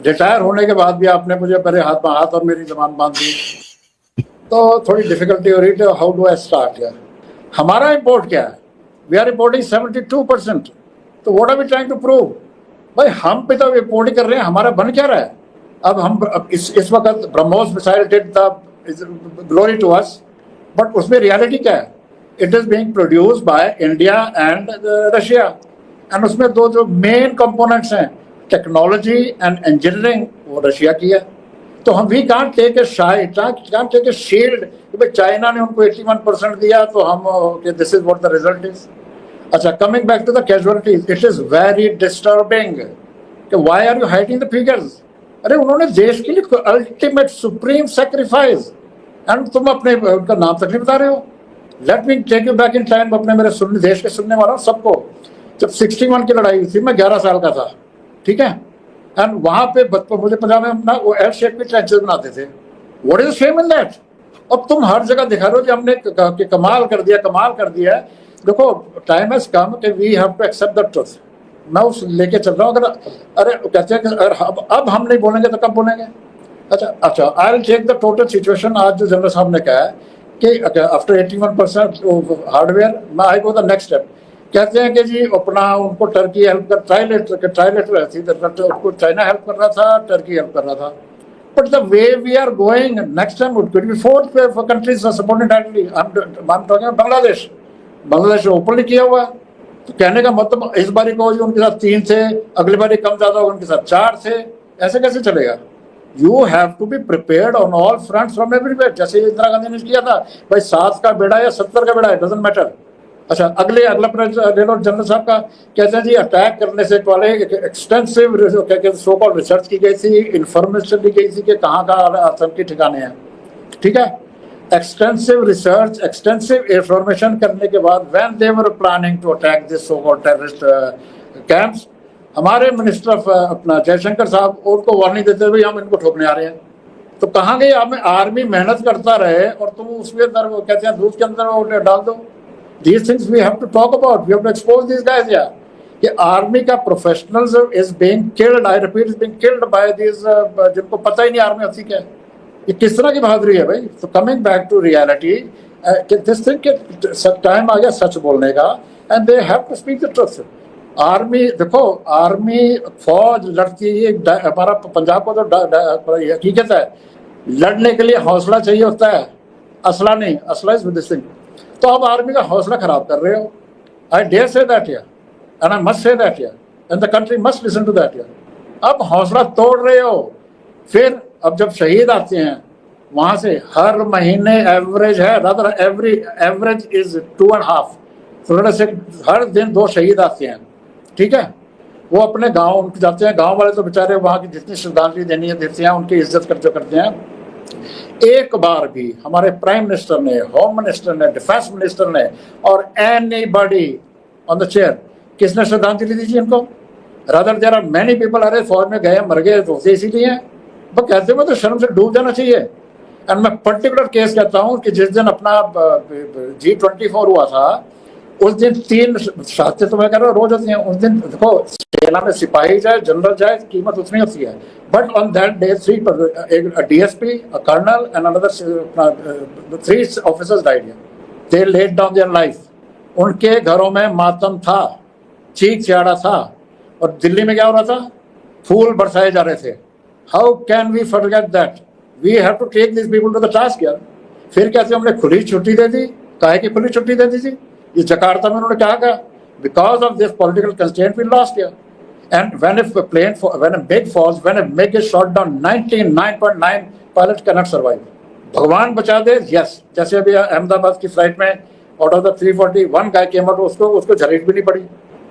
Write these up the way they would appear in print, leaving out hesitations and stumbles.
Retire होने के बाद भी आपने मुझे मेरे हाथ में हाथ और मेरी जबान बांध दी, तो थोड़ी डिफिकल्टी हो रही थी। हाउ डू आई स्टार्ट यार? हमारा इम्पोर्ट क्या है? We are importing 72%। तो what are we trying to prove? भाई हम पे तो इम्पोर्ट कर रहे हैं, हमारा बन क्या रहा है? अब इस वक्त BrahMos missile did the glory to us, but उसमें रियलिटी क्या है? It is being produced by India and Russia, and उसमें दो जो मेन कंपोनेंट्स हैं, टेक्नोलॉजी एंड इंजीनियरिंग, वो रशिया की है। तो हम we can't take a can't take a shield कि भाई चाइना ने उनको 81% दिया तो हम this is what the result is. अच्छा, coming back to the casualties, it is very disturbing कि why are you hiding the figures? अरे उन्होंने देश के लिए अल्टीमेट सुप्रीम सैक्रिफाइस, एंड तुम अपने उनका नाम तक नहीं बता रहे हो। Let me take you back in time, अपने मेरे सुनने देश के सुनने वाला सबको, जब 61 की लड़ाई हुई थी, मैं 11 साल का था, ठीक है, एंड वहां पे मुझे पंजाब में ना वो एल शेप की ट्रेंचेस बनाते थे। What is shame in that? अब तुम हर जगह दिखा रहे हो कि हमने कमाल कर दिया, कमाल कर दिया। देखो, टाइम हैज कम कि we have to accept the truth. मैं उस लेके चल रहा हूँ। अगर अरे कहते हैं कि अगर अब हम नहीं बोलेंगे तो कब बोलेंगे? अच्छा, I will take the total situation. आज जो जनरल साहब ने कहा है कि आफ्टर 81% हार्डवेयर, मैं आई गो द नेक्स्ट स्टेप। कहते हैं कि जी अपना उनको टर्की हेल्प कर, ट्राइलेटरल थी, उनको चाइना हेल्प कर रहा था, टर्की हेल्प कर रहा था। But the way we are going, next time it could be fourth countries supporting directly. I am talking Bangladesh openly किया हुआ है। तो कहने का मतलब इस बारी को उनके साथ 3 थे, अगली बारी कम ज्यादा होगा उनके साथ 4 थे, ऐसे कैसे चलेगा? You have to be prepared on all fronts from everywhere. जैसे इंदिरा गांधी ने किया था, भाई 7 का बेड़ा या 70 का बेड़ा, डजंट मैटर। अच्छा, अगला जनरल साहब का कहते हैं जी अटैक करने से पहले एक्सटेंसिव सो कॉल्ड रिसर्च की गई थी, इंफॉर्मेशन दी गई थी कि कहाँ का आतंकी ठिकाने हैं, ठीक है। एक्सटेंसिव रिसर्च, एक्सटेंसिव इंफॉर्मेशन करने के बाद when they were planning to attack this so called terrorist camps, हमारे मिनिस्टर ऑफ अपना जयशंकर साहब उनको वार्निंग देते हुए हम इनको ठोकने आ रहे हैं। तो कहाँ गई? हमें आर्मी मेहनत करता रहे और तुम उसके अंदर वो कहते हैं दूध के अंदर वो डाल दो। These things we have to talk about. We have to expose these guys. Yeah, कि आर्मी का professionals is being killed. I repeat, is being killed by these जिनको पता ही नहीं आर्मी होती क्या है। ये किस तरह की बहादुरी है भाई? तो coming back to reality, this thing के टाइम आ गया सच बोलने का, and they have to speak the truth. Army देखो, आर्मी फौज लड़ती है, हमारा पंजाब को तो हकीकत है, लड़ने के लिए हौसला चाहिए होता है, असला नहीं। असला इज विद दिस थिंग। तो अब आर्मी का हौसला खराब कर रहे हो। I dare say that here, and I must say that here, and the country must listen to that here. अब हौसला तोड़ रहे हो। फिर अब जब शहीद आते हैं वहां से हर महीने एवरेज है, रादर एवरेज इज 2.5, तो से हर दिन 2 शहीद आते हैं, ठीक है। वो अपने गाँव जाते हैं, गाँव वाले तो बेचारे वहाँ की जितनी श्रद्धांजलि देनी है देते हैं, उनकी इज्जत करते हैं। एक बार भी हमारे प्राइम मिनिस्टर ने, होम मिनिस्टर ने, डिफेंस मिनिस्टर ने और एनीबॉडी ऑन द चेयर किसने श्रद्धांजलि दी इनको? Rather there are many people, अरे फौज में गए मर गए तो इसीलिए वो कहते हुए तो शर्म से डूब जाना चाहिए। एंड मैं पर्टिकुलर केस कहता हूँ कि जिस दिन अपना G24 हुआ था, उस दिन 3 शहादतें तो मैं कह रहा हूँ रोज होती हैं। उस दिन देखो, सेना में सिपाही जाए, जनरल जाए, कीमत उतनी होती है, but on that day 3 DSP, a colonel and another 3 officers died here. They laid down their life. उनके घरों में मातम था, चीख चिहाड़ा था, और दिल्ली में क्या हो रहा था? फूल बरसाए जा रहे थे। How can we forget that? We have to take this people to the task यार। फिर कहते हमने खुली छुट्टी दे दी। काहे की खुली छुट्टी दे दी थी? ये जकार्ता में उन्होंने क्या कहा? Because of this political constraint we lost here. And when a big falls, when a MiG is shot down, 99.9 pilots cannot survive. भगवान बचा दे, yes. जैसे अभी अहमदाबाद की फ्लाइट में out of the 341 guy came out, उसको झरीट भी नहीं पड़ी।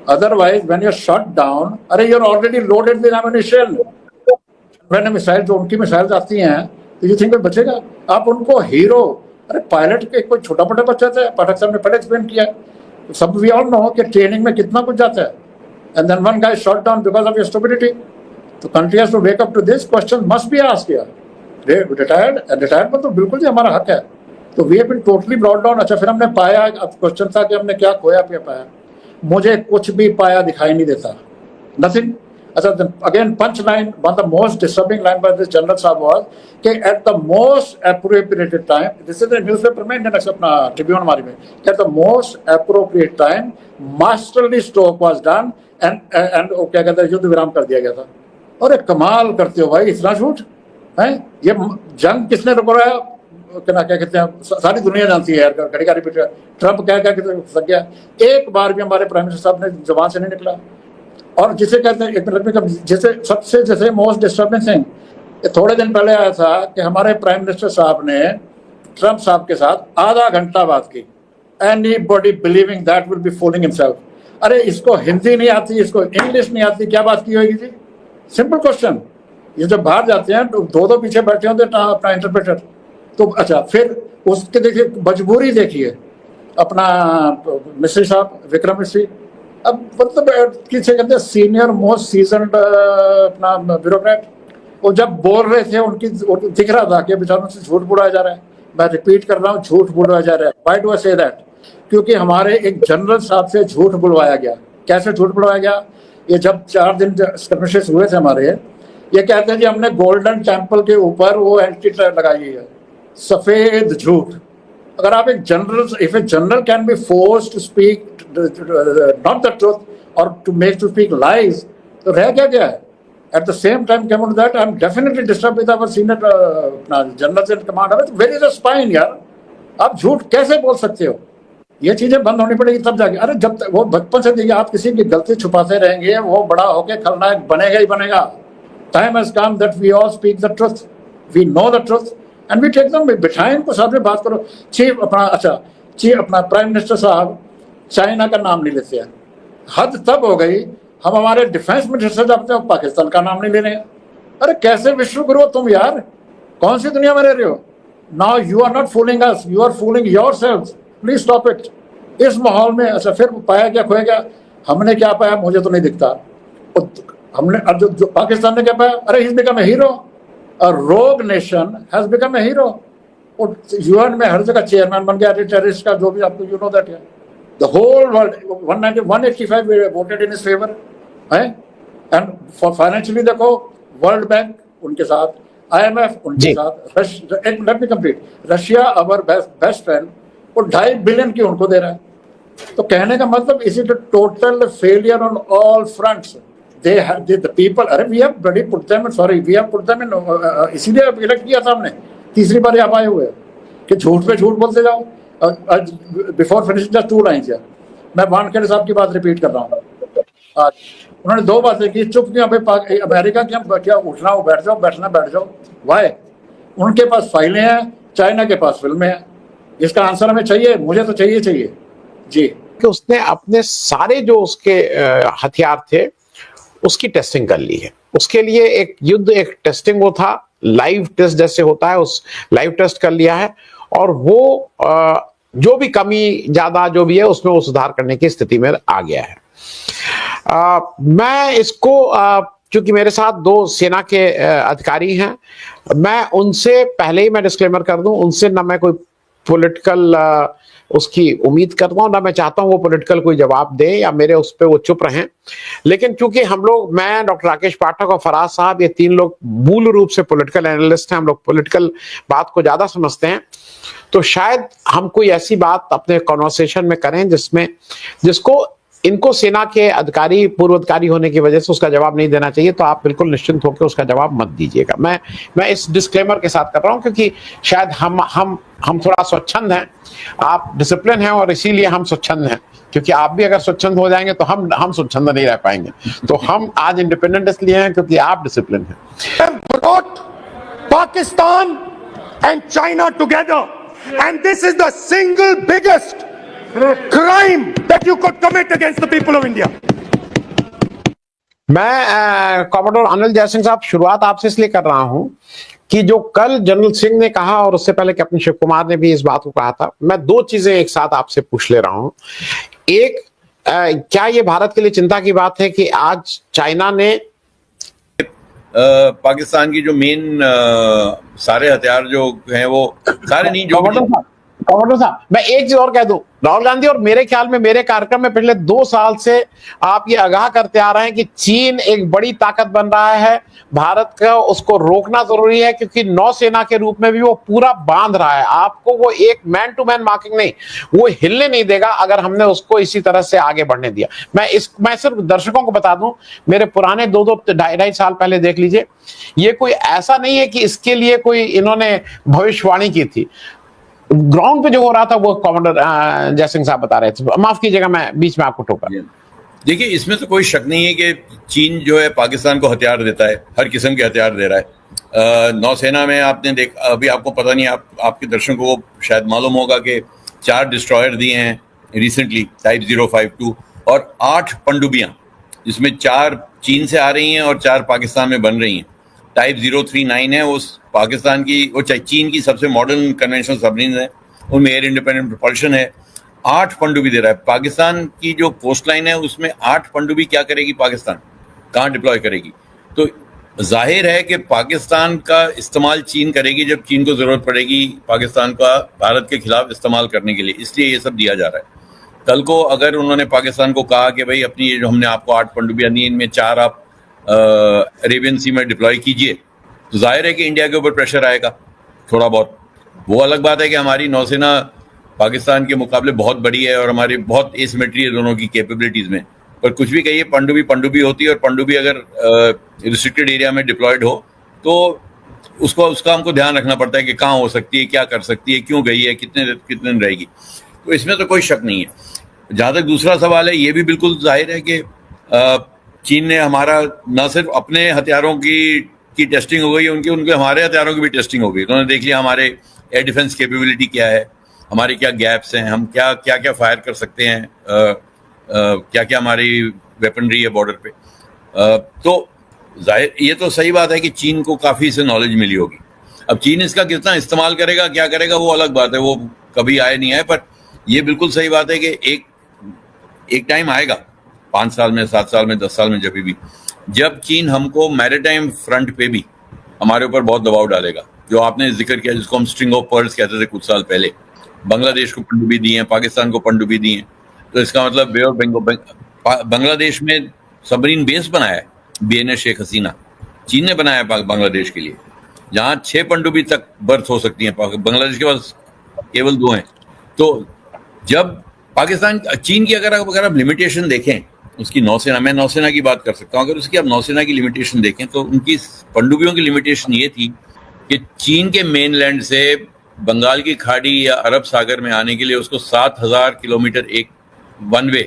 Otherwise, when you're shot down, अरे you're already loaded with ammunition. When a missile, जो उनकी मिसाइल आती हैं, तो you think बचेगा? आप उनको हीरो, अरे पायलट के कोई छोटा मोटा बच्चा था, पाठक साहब ने पहले एक्सप्लेन किया। सब we all know कि ट्रेनिंग में कितना कुछ जाता है। And then one guy shot down because of your stupidity. The country has to wake up to this. Question must be asked here. Retired पर तो बिल्कुल ही हमारा हक है। तो we have been totally brought down. अच्छा, फिर हमने पाया, अब क्वेश्चन था कि हमने क्या खोया पे पाया। मुझे कुछ भी पाया दिखाई नहीं देता, नथिंग। अच्छा, again punch line, one the most disturbing line by this general साहब वाज कि at the most appropriate time, this is the newspaper में, इंडियन अपना ट्रिब्यून हमारी में, at the most appropriate time masterly stroke was done and वो क्या कहते हैं, युद्ध विराम कर दिया गया था। अरे कमाल करते हो भाई, इतना झूठ है। ये जंग किसने रुकवाया, क्या कहते हैं, सारी दुनिया जानती है यार, घड़ी का रिपीट। ट्रंप क्या क्या सक गया, एक बार भी हमारे प्राइम मिनिस्टर साहब ने जबान से नहीं निकला। और जिसे कहते हैं, एक मिनट में, जैसे सबसे जैसे मोस्ट डिस्टर्बिंग थिंग, थोड़े दिन पहले आया था कि हमारे प्राइम मिनिस्टर साहब ने ट्रंप साहब के साथ आधा घंटा बात की। Anybody believing that will be fooling himself. अरे इसको हिंदी नहीं आती, इसको इंग्लिश नहीं आती, क्या बात की होगी जी? Simple question. ये जब बाहर जाते हैं तो दो पीछे बैठे होते हैं अपना इंटरप्रेटर। तो अच्छा, फिर उसके देखिए मजबूरी देखिए, अपना मिस्त्री साहब, विक्रम मिस्त्री, अब मतलब किसे कहते हैं, सीनियर मोस्ट सीजनड अपना ब्यूरोक्रेट, वो जब बोल रहे थे उनकी दिख रहा था कि बेचारों से झूठ बोला जा रहा है। मैं रिपीट कर रहा हूँ, झूठ बोला जा रहा है। Why do I say that? क्योंकि हमारे एक जनरल साहब से झूठ बुलवाया गया। कैसे झूठ बुलवाया गया? ये जब 4 दिन स्कर्मिशेस हुए थे हमारे, ये कहते हैं जी हमने गोल्डन टेम्पल के ऊपर वो एंटी लगाई है। सफेद झूठ। अगर आप एक general, if a general can be forced to speak not the truth और to make to speak lies, तो रह क्या गया है? At the same time come on that I am definitely disturb with our senior generals in command. Where is the spine यार? आप झूठ कैसे बोल सकते हो? ये चीजें बंद होनी पड़ेगी तब जाके। अरे जब तक वो बचपन से देखिए, आप किसी की गलती छुपाते रहेंगे, वो बड़ा होकर खलनायक बनेगा ही बनेगा। Time has come that we all speak the truth, we know the truth and we take them, बिठाएं इनको, सामने बात करो। चीफ अपना, अच्छा चीफ अपना प्राइम मिनिस्टर साहब चाइना का नाम नहीं लेते हैं। हद तब हो गई, हम हमारे डिफेंस मिनिस्टर जाते हैं पाकिस्तान का नाम नहीं ले रहे हैं। अरे कैसे विश्व गुरु तुम यार? कौन सी दुनिया में रह रहे हो? Now you are not fooling us, you are fooling yourselves. Please stop it. इस माहौल में अच्छा फिर पाया क्या, खोया क्या? हमने क्या पाया मुझे तो नहीं दिखता। हमने जो पाकिस्तान ने क्या पाया? अरे ही बिकम ए हीरो। अ रोग nation has become a hero. और यूएन में हर जगह चेयरमैन बन गया टेररिस्ट का, जो भी आपको यू नो दैट है। The whole world 185 voted in his favour है। एंड फॉर फाइनेंशियली देखो, वर्ल्ड बैंक उनके साथ, IMF उनके साथ, let me complete, Russia our best friend, वो 2.5 बिलियन की उनको दे रहा है। तो कहने का मतलब is it total failure on all fronts. They the people, अरे we have bloody put them in, sorry we have put them in, इसीलिए इलेक्ट किया था हमने। तीसरी बार आप आए हुए कि झूठ पे झूठ बोलते जाओ। बिफोर फिनिशिंग जस्ट 2 लाइन्स, मैं वानखेड़े साहब की बात रिपीट कर रहा हूँ। आज उन्होंने 2 बातें की, चुप क्यों भाई? अमेरिका की हम क्या उठना हो बैठ जाओ, बैठना बैठ जाओ। वाई? उनके पास फाइलें हैं, चाइना के पास फिल्में हैं। इसका आंसर हमें चाहिए, मुझे तो चाहिए जी। कि उसने अपने सारे जो उसके हथियार थे उसकी टेस्टिंग कर ली है। उसके लिए एक युद्ध, एक टेस्टिंग वो था, लाइव टेस्ट जैसे होता है, उस लाइव टेस्ट कर लिया है। और वो जो भी कमी ज्यादा जो भी है उसमें वो सुधार करने की स्थिति में आ गया है। मैं इसको चूंकि मेरे साथ 2 सेना के अधिकारी हैं, मैं उनसे पहले ही मैं डिस्क्लेमर कर दूं, उनसे ना मैं कोई पॉलिटिकल उसकी उम्मीद करता हूं, ना मैं चाहता हूं वो पॉलिटिकल कोई जवाब दे या मेरे उस पर वो चुप रहें। लेकिन चूंकि हम लोग, मैं, डॉक्टर राकेश पाठक और फराज साहब, ये 3 लोग मूल रूप से पॉलिटिकल एनालिस्ट हैं, हम लोग पॉलिटिकल बात को ज्यादा समझते हैं, तो शायद हम कोई ऐसी बात अपने कॉन्वर्सेशन में करें जिसको इनको सेना के अधिकारी, पूर्व अधिकारी होने की वजह से उसका जवाब नहीं देना चाहिए। तो आप बिल्कुल निश्चिंत होकर उसका जवाब मत दीजिएगा। मैं इस डिस्क्लेमर के साथ कर रहा हूं क्योंकि शायद हम थोड़ा स्वच्छंद हैं, आप डिसिप्लिन हैं, और इसीलिए हम स्वच्छंद हैं। क्योंकि आप भी अगर स्वच्छंद हो जाएंगे तो हम स्वच्छंद नहीं रह पाएंगे। तो हम आज इंडिपेंडेंट इसलिए हैं क्योंकि आप डिसिप्लिन हैं। Pakistan and China together, and this is the single biggest crime that you could commit against the people of India. मैं कॉमोडोर अनिल जयसिंह साहब, शुरुआत आपसे इसलिए कर रहा हूं कि जो कल जनरल सिंह ने कहा और उससे पहले कैप्टन शिव कुमार ने भी इस बात को कहा था, मैं 2 चीजें एक साथ आपसे पूछ ले रहा हूं। एक, क्या ये भारत के लिए चिंता की बात है कि आज चाइना ने पाकिस्तान की जो मेन सारे हथियार जो हैं वो सारे नहीं, जो कमांडर साहब, मैं एक चीज और कह दूं, राहुल गांधी और मेरे ख्याल में मेरे कार्यक्रम में पिछले 2 साल से आप ये आगाह करते आ रहे हैं कि चीन एक बड़ी ताकत बन रहा है, भारत का उसको रोकना जरूरी है, क्योंकि नौसेना के रूप में भी वो पूरा बांध रहा है आपको। वो एक मैन टू मैन मार्किंग नहीं, वो हिलने नहीं देगा अगर हमने उसको इसी तरह से आगे बढ़ने दिया। मैं सिर्फ दर्शकों को बता दूं, मेरे पुराने 2-2 साल पहले देख लीजिए, ये कोई ऐसा नहीं है कि इसके लिए कोई इन्होंने भविष्यवाणी की थी। ग्राउंड पे जो हो रहा था वो कमांडर जयसिंह साहब बता रहे थे। माफ कीजिएगा, मैं बीच में आपको टोका। देखिए, इसमें तो कोई शक नहीं है कि चीन जो है पाकिस्तान को हथियार देता है, हर किस्म के हथियार दे रहा है। नौसेना में आपने अभी आपको पता नहीं, आपके दर्शकों को शायद मालूम होगा कि 4 डिस्ट्रॉयर दिए हैं रिसेंटली, टाइप 052, और 8 पनडुब्बियां, जिसमें 4 चीन से आ रही हैं और 4 पाकिस्तान में बन रही हैं। टाइप 039 है, वो पाकिस्तान की, वो चीन की सबसे मॉडर्न कन्वेंशनल सबमरीन है, उनमें एयर इंडिपेंडेंट प्रोपल्शन है। 8 पनडुब्बी दे रहा है। पाकिस्तान की जो कोस्ट लाइन है उसमें 8 पनडुब्बी क्या करेगी पाकिस्तान, कहाँ डिप्लॉय करेगी? तो जाहिर है कि पाकिस्तान का इस्तेमाल चीन करेगी जब चीन को जरूरत पड़ेगी पाकिस्तान का भारत के खिलाफ इस्तेमाल करने के लिए, इसलिए ये सब दिया जा रहा है। कल को अगर उन्होंने पाकिस्तान को कहा कि भाई अपनी ये जो हमने आपको 8 पनडुब्बियां दी, इनमें 4 आप अरेबियन सी में डिप्लॉय कीजिए, तो जाहिर है कि इंडिया के ऊपर प्रेशर आएगा थोड़ा बहुत। वो अलग बात है कि हमारी नौसेना पाकिस्तान के मुकाबले बहुत बड़ी है और हमारी बहुत एसिमेट्री है दोनों की कैपेबिलिटीज में, पर कुछ भी कहिए, पनडुब्बी होती है, और पनडुब्बी अगर रिस्ट्रिक्टेड एरिया में डिप्लॉयड हो तो उसका हमको ध्यान रखना पड़ता है कि कहाँ हो सकती है, क्या कर सकती है, क्यों गई है, कितने दिन रहेगी। तो इसमें तो कोई शक नहीं है। जहाँ तक दूसरा सवाल है, ये भी बिल्कुल जाहिर है कि चीन ने हमारा न सिर्फ अपने हथियारों की टेस्टिंग हो गई, उनके हमारे हथियारों की भी टेस्टिंग हो गई। उन्होंने देख लिया हमारे एयर डिफेंस कैपेबिलिटी क्या है, हमारे क्या गैप्स हैं, हम क्या क्या फायर कर सकते हैं, क्या क्या हमारी वेपनरी है बॉर्डर पे। तो जाहिर ये तो सही बात है कि चीन को काफ़ी इससे नॉलेज मिली होगी। अब चीन इसका कितना इस्तेमाल करेगा, क्या करेगा, वो अलग बात है, वो कभी आए नहीं आए। पर ये बिल्कुल सही बात है कि एक टाइम आएगा, 5 साल में, 7 साल में, 10 साल में, जब चीन हमको मैरिटाइम फ्रंट पे भी हमारे ऊपर बहुत दबाव डालेगा। जो आपने जिक्र किया, जिसको हम स्ट्रिंग ऑफ पर्ल्स कहते थे कुछ साल पहले, बांग्लादेश को पनडुब्बी दी है, पाकिस्तान को पनडुब्बी दी है, तो इसका मतलब बे ऑफ बंगाल, बांग्लादेश में सबमरीन बेस बनाया है BNS शेख हसीना, चीन ने बनाया है बांग्लादेश के लिए, जहाँ 6 पनडुब्बी तक बर्थ हो सकती है। बांग्लादेश के पास केवल 2 हैं। तो जब पाकिस्तान, चीन की अगर आप लिमिटेशन देखें उसकी नौसेना, मैं नौसेना की बात कर सकता हूँ, अगर उसकी आप नौसेना की लिमिटेशन देखें तो उनकी पनडुब्बियों की लिमिटेशन ये थी कि चीन के मेनलैंड से बंगाल की खाड़ी या अरब सागर में आने के लिए उसको 7000 किलोमीटर एक वन वे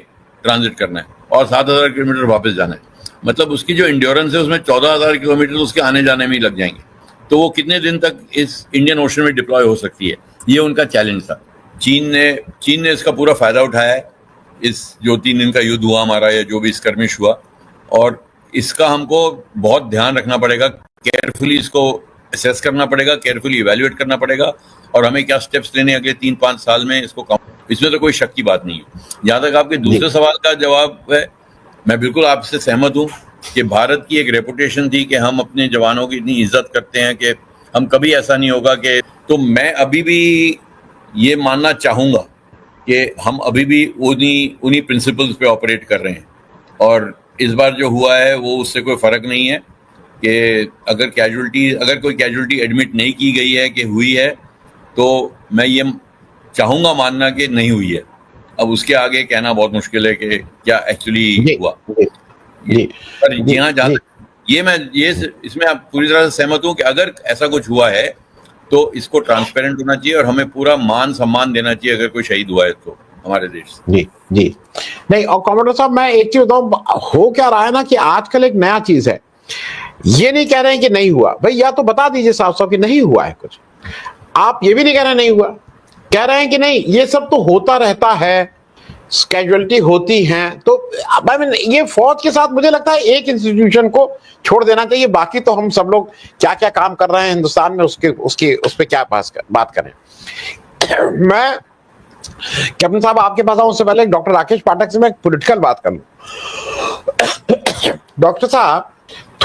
ट्रांजिट करना है और 7000 किलोमीटर वापस जाना है। मतलब उसकी जो इंड्योरेंस है उसमें 14000 किलोमीटर उसके आने जाने में ही लग जाएंगे। तो वो कितने दिन तक इस इंडियन ओशन में डिप्लॉय हो सकती है, ये उनका चैलेंज था। चीन ने इसका पूरा फायदा उठाया है, इस जो 3 दिन का युद्ध हुआ हमारा, या जो भी स्कर्मिश हुआ, और इसका हमको बहुत ध्यान रखना पड़ेगा, केयरफुली इसको असेस करना पड़ेगा, केयरफुली इवैल्यूएट करना पड़ेगा, और हमें क्या स्टेप्स लेने अगले 3-5 साल में इसको कम। इसमें तो कोई शक की बात नहीं है। जहाँ तक आपके दूसरे सवाल का जवाब है, मैं बिल्कुल आपसे सहमत हूँ कि भारत की एक रेपुटेशन थी कि हम अपने जवानों की इतनी इज्जत करते हैं कि हम कभी ऐसा नहीं होगा कि, तो मैं अभी भी ये मानना चाहूँगा कि हम अभी भी उन्हीं प्रिंसिपल्स पे ऑपरेट कर रहे हैं, और इस बार जो हुआ है वो उससे कोई फ़र्क नहीं है कि अगर कोई कैजुअल्टी एडमिट नहीं की गई है कि हुई है, तो मैं ये चाहूँगा मानना कि नहीं हुई है। अब उसके आगे कहना बहुत मुश्किल है कि क्या एक्चुअली हुआ। पर इसमें आप पूरी तरह से सहमत हूँ कि अगर ऐसा कुछ हुआ है तो इसको ट्रांसपेरेंट होना चाहिए और हमें पूरा मान सम्मान देना चाहिए अगर कोई शहीद हुआ है तो हमारे देश से। जी नहीं। और कमांडर साहब, मैं एक चीज बताऊं, हो क्या रहा है ना कि आजकल एक नया चीज है, ये नहीं कह रहे हैं कि नहीं हुआ, भाई या तो बता दीजिए साफ साफ कि नहीं हुआ है कुछ। आप ये भी नहीं कह रहे नहीं हुआ, कह रहे हैं कि नहीं ये सब तो होता रहता है, कैजुअलिटी होती हैं। तो ये फौज के साथ मुझे लगता है एक इंस्टीट्यूशन को छोड़ देना चाहिए, बाकी तो हम सब लोग क्या क्या काम कर रहे हैं हिंदुस्तान में उस पर क्या बात करें। मैं कैप्टन साहब आपके पास आऊं उससे पहले डॉक्टर राकेश पाठक से मैं पॉलिटिकल बात कर लूं। डॉक्टर साहब,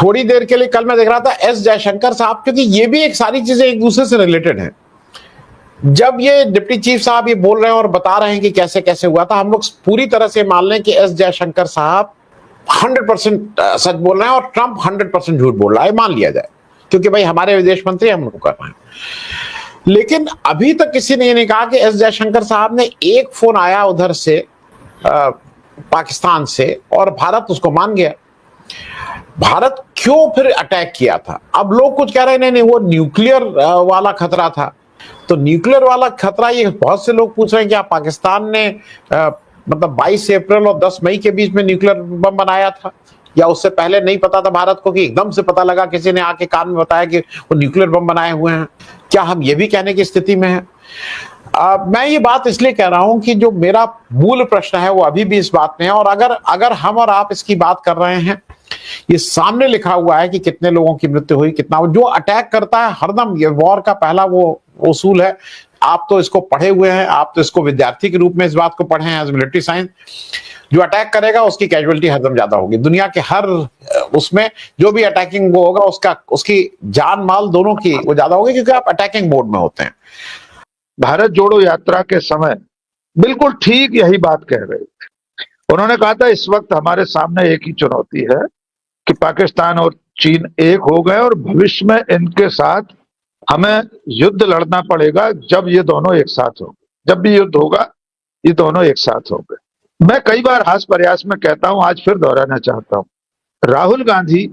थोड़ी देर के लिए कल मैं देख रहा था एस जयशंकर साहब, क्योंकि ये भी एक सारी चीजें एक दूसरे से रिलेटेड हैं। जब ये डिप्टी चीफ साहब ये बोल रहे हैं और बता रहे हैं कि कैसे कैसे हुआ था, हम लोग पूरी तरह से मान लें कि एस जयशंकर साहब 100% सच बोल रहे हैं और ट्रंप 100% झूठ बोल रहा है, मान लिया जाए, क्योंकि भाई हमारे विदेश मंत्री हम लोग कर रहे हैं। लेकिन अभी तक किसी ने ये नहीं कहा कि एस जयशंकर साहब ने एक फोन आया उधर से पाकिस्तान से और भारत उसको मान गया। भारत क्यों फिर अटैक किया था? अब लोग कुछ कह रहे हैं नहीं वो न्यूक्लियर वाला खतरा था। तो न्यूक्लियर वाला खतरा, ये बहुत से लोग पूछ रहे हैं कि आप पाकिस्तान ने मतलब 22 अप्रैल और 10 मई के बीच में न्यूक्लियर बम बनाया था, या उससे पहले नहीं पता था भारत को कि एकदम से पता लगा, किसी ने आके कान में बताया कि वो न्यूक्लियर बम बनाए हुए हैं? क्या हम ये भी कहने की स्थिति में है? मैं ये बात इसलिए कह रहा हूं कि जो मेरा मूल प्रश्न है वो अभी भी इस बात में है। और अगर हम और आप इसकी बात कर रहे हैं, ये सामने लिखा हुआ है कि कितने लोगों की मृत्यु हुई, कितना, जो अटैक करता है हरदम, ये वॉर का पहला वो उसूल है। आप तो इसको पढ़े हुए हैं, आप तो इसको विद्यार्थी के रूप में इस बात को पढ़े हैं एज मिलिट्री साइंस। जो अटैक करेगा उसकी कैजुअलिटी हरदम ज्यादा होगी। दुनिया के हर उसमें जो भी अटैकिंग वो होगा उसकी जान माल दोनों की वो ज्यादा होगी, क्योंकि आप अटैकिंग मोड में होते हैं। भारत जोड़ो यात्रा के समय बिल्कुल ठीक यही बात कह रहे थे। उन्होंने कहा था इस वक्त हमारे सामने एक ही चुनौती है कि पाकिस्तान और चीन एक हो गए और भविष्य में इनके साथ हमें युद्ध लड़ना पड़ेगा जब ये दोनों एक साथ होंगे। जब भी युद्ध होगा ये दोनों एक साथ होंगे। मैं कई बार हास प्रयास में कहता हूं, आज फिर दोहराना चाहता हूं। राहुल गांधी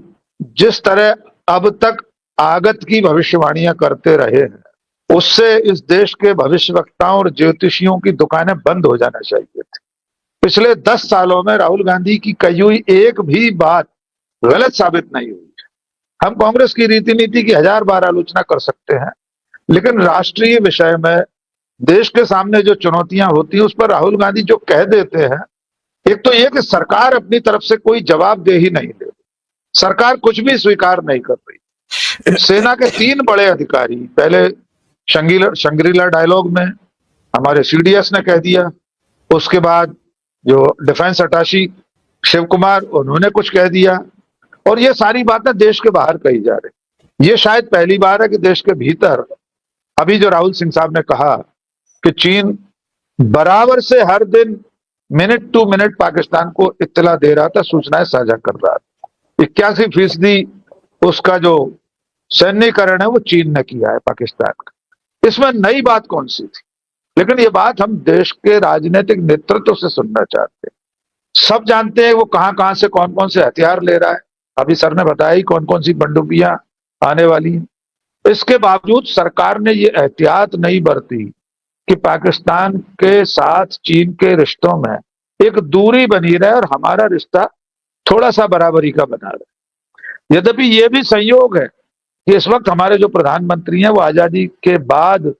जिस तरह अब तक आगत की भविष्यवाणियां करते रहे हैं, उससे इस देश के भविष्यवक्ताओं और ज्योतिषियों की दुकानें बंद हो जाना चाहिए थी। पिछले 10 सालों में राहुल गांधी की कही हुई एक भी बात गलत साबित नहीं हुई। हम कांग्रेस की रीति नीति की 1000 बार आलोचना कर सकते हैं, लेकिन राष्ट्रीय विषय में देश के सामने जो चुनौतियां होती हैं उस पर राहुल गांधी जो कह देते हैं, एक तो यह कि सरकार अपनी तरफ से कोई जवाबदेही नहीं दे रही, सरकार कुछ भी स्वीकार नहीं कर रही। सेना के 3 बड़े अधिकारी, पहले शंग्रीला डायलॉग में हमारे सीडीएस ने कह दिया, उसके बाद जो डिफेंस अटाशी शिव कुमार, उन्होंने कुछ कह दिया, और ये सारी बातें देश के बाहर कही जा रही। ये शायद पहली बार है कि देश के भीतर अभी जो राहुल सिंह साहब ने कहा कि चीन बराबर से हर दिन मिनट टू मिनट पाकिस्तान को इत्तला दे रहा था, सूचनाएं साझा कर रहा था। 81% उसका जो सैन्यकरण है वो चीन ने किया है पाकिस्तान का। इसमें नई बात कौन सी थी? लेकिन ये बात हम देश के राजनीतिक नेतृत्व से सुनना चाहते हैं। सब जानते हैं वो कहां कहां से कौन कौन से हथियार ले रहा है। अभी सर ने बताया ही कौन कौन सी बंदूकियां आने वाली हैं। इसके बावजूद सरकार ने ये एहतियात नहीं बरती कि पाकिस्तान के साथ चीन के रिश्तों में एक दूरी बनी रहे और हमारा रिश्ता थोड़ा सा बराबरी का बना रहे। यद्यपि ये भी संयोग है कि इस वक्त हमारे जो प्रधानमंत्री हैं वो आजादी के बाद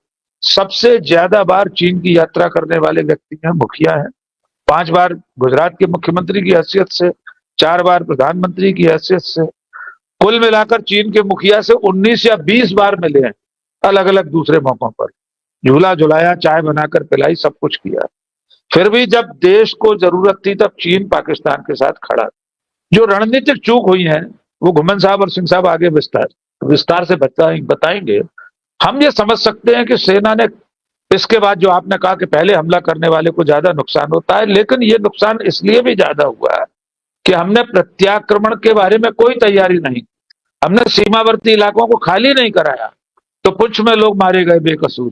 सबसे ज्यादा बार चीन की यात्रा करने वाले व्यक्ति हैं, मुखिया हैं। 5 बार गुजरात के मुख्यमंत्री की हैसियत से, 4 बार प्रधानमंत्री की हैसियत से, कुल मिलाकर चीन के मुखिया से 19 या 20 बार मिले हैं, अलग अलग दूसरे मौकों पर। झूला झुलाया, चाय बनाकर पिलाई, सब कुछ किया। फिर भी जब देश को जरूरत थी तब चीन पाकिस्तान के साथ खड़ा। जो रणनीतिक चूक हुई है वो घुमन साहब और सिंह साहब आगे विस्तार से बताएंगे। हम ये समझ सकते हैं कि सेना ने इसके बाद जो आपने कहा कि पहले हमला करने वाले को ज्यादा नुकसान होता है, लेकिन ये नुकसान इसलिए भी ज्यादा हुआ है कि हमने प्रत्याक्रमण के बारे में कोई तैयारी नहीं, हमने सीमावर्ती इलाकों को खाली नहीं कराया, तो पुंछ में लोग मारे गए बेकसूर,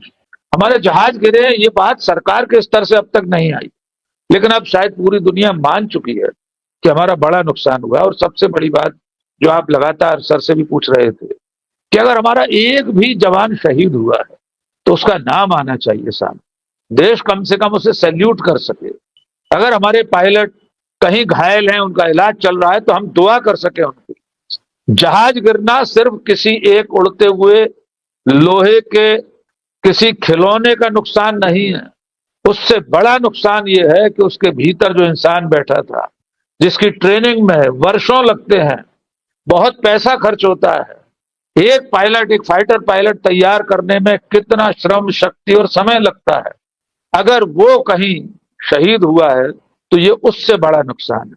हमारे जहाज गिरे। ये बात सरकार के स्तर से अब तक नहीं आई, लेकिन अब शायद पूरी दुनिया मान चुकी है कि हमारा बड़ा नुकसान हुआ। और सबसे बड़ी बात जो आप लगातार सर से भी पूछ रहे थे कि अगर हमारा एक भी जवान शहीद हुआ है तो उसका नाम आना चाहिए सामने, देश कम से कम उसे सैल्यूट कर सके। अगर हमारे पायलट कहीं घायल हैं, उनका इलाज चल रहा है, तो हम दुआ कर सके उनकी। जहाज गिरना सिर्फ किसी एक उड़ते हुए लोहे के किसी खिलौने का नुकसान नहीं है, उससे बड़ा नुकसान ये है कि उसके भीतर जो इंसान बैठा था, जिसकी ट्रेनिंग में वर्षों लगते हैं, बहुत पैसा खर्च होता है। एक पायलट, एक फाइटर पायलट तैयार करने में कितना श्रम, शक्ति और समय लगता है, अगर वो कहीं शहीद हुआ है तो ये उससे बड़ा नुकसान है।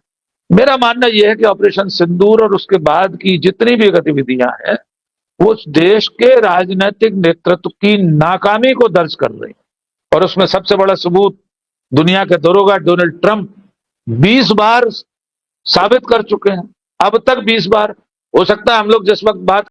मेरा मानना यह है कि ऑपरेशन सिंदूर और उसके बाद की जितनी भी गतिविधियां हैं वो उस देश के राजनीतिक नेतृत्व की नाकामी को दर्ज कर रही है। और उसमें सबसे बड़ा सबूत दुनिया के दरोगा डोनाल्ड ट्रंप 20 बार साबित कर चुके हैं, अब तक 20 बार। हो सकता है हम लोग जिस वक्त बात